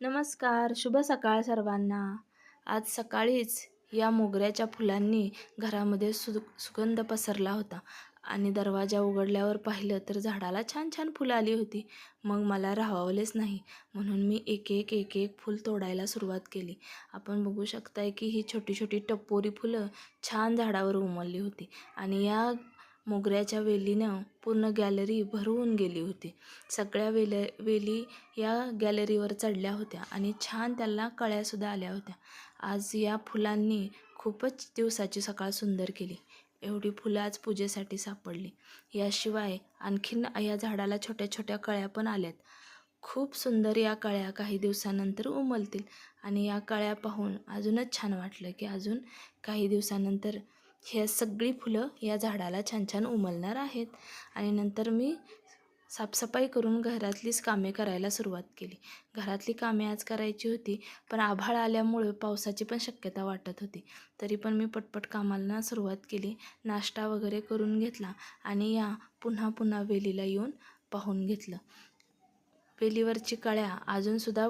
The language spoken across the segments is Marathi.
नमस्कार, शुभ सकाळ सर्वांना. आज सकाळीच या मोगऱ्याच्या फुलांनी घरामध्ये सुगंध पसरला होता आणि दरवाजा उघडल्यावर पाहिलं तर झाडाला छान छान फुलं आली होती. मग मला राहावलेच नाही, म्हणून मी एक एक फूल तोडायला सुरुवात केली. आपण बघू शकताय की ही छोटी छोटी टपोरी फुलं छान झाडावर उमलली होती आणि या मोगऱ्याच्या वेलीनं पूर्ण गॅलरी भरून गेली होती. सगळ्या वेली या गॅलरीवर चढल्या होत्या आणि छान त्याला कळ्यासुद्धा आल्या होत्या. आज या फुलांनी खूपच दिवसाची सकाळ सुंदर केली. एवढी फुलं आज पूजेसाठी सापडली. याशिवाय आणखीन या झाडाला छोट्या छोट्या कळ्या पण आल्यात. खूप सुंदर या कळ्या काही दिवसानंतर उमलतील आणि या कळ्या पाहून अजूनच छान वाटलं की अजून काही दिवसानंतर ह्या सगळी फुलं या झाडाला छान छान उमलणार आहेत. आणि नंतर मी साफसफाई करून घरातलीच कामे करायला सुरुवात केली. घरातली कामे आज करायची होती, पण आभाळ आल्यामुळे पावसाची पण शक्यता वाटत होती. तरी पण मी पटपट कामाला सुरुवात केली. नाश्ता वगैरे करून घेतला आणि या पुन्हा पुन्हा वेलीला येऊन पाहून घेतलं. वेलीवरची कळ्या अजूनसुद्धा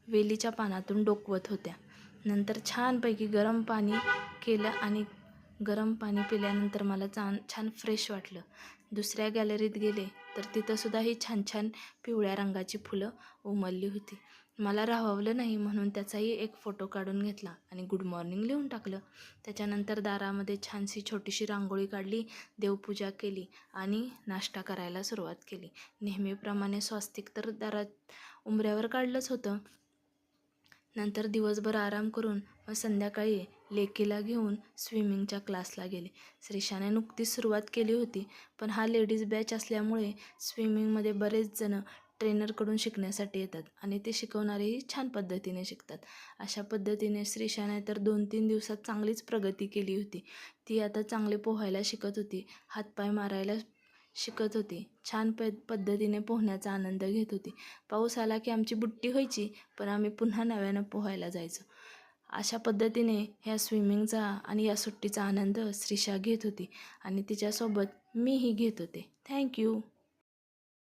वेलीच्या पानातून डोकवत होत्या. नंतर छानपैकी गरम पाणी केलं आणि गरम पाणी पिल्यानंतर मला छान फ्रेश वाटलं. दुसऱ्या गॅलरीत गेले तर तिथंसुद्धा ही छान छान पिवळ्या रंगाची फुलं उमलली होती. मला राहावलं नाही म्हणून त्याचाही एक फोटो काढून घेतला आणि गुड मॉर्निंग लिहून टाकलं. त्याच्यानंतर दारामध्ये छानशी छोटीशी रांगोळी काढली, देवपूजा केली आणि नाश्ता करायला सुरुवात केली. नेहमीप्रमाणे स्वस्तिक तर दारात उंबऱ्यावर काढलंच होतं. नंतर दिवसभर आराम करून मग संध्याकाळी लेकीला घेऊन स्विमिंगच्या क्लासला गेले. श्रीशाने नुकतीच सुरुवात केली होती, पण हा लेडीज बॅच असल्यामुळे स्विमिंगमध्ये बरेच जण ट्रेनरकडून शिकण्यासाठी येतात आणि ते शिकवणारेही छान पद्धतीने शिकतात. अशा पद्धतीने श्रीशाने तर 2-3 दिवसात चांगलीच प्रगती केली होती. ती आता चांगले पोहायला शिकत होती, हातपाय मारायला शिकत होती, छान पद्धतीने पोहण्याचा आनंद घेत होती. पाऊस आला की आमची बुट्टी व्हायची, पण आम्ही पुन्हा नव्यानं पोहायला जायचो. अशा पद्धतीने ह्या स्विमिंगचा आणि या सुट्टीचा आनंद श्रीशा घेत होती आणि तिच्यासोबत मीही घेत होते. थँक्यू.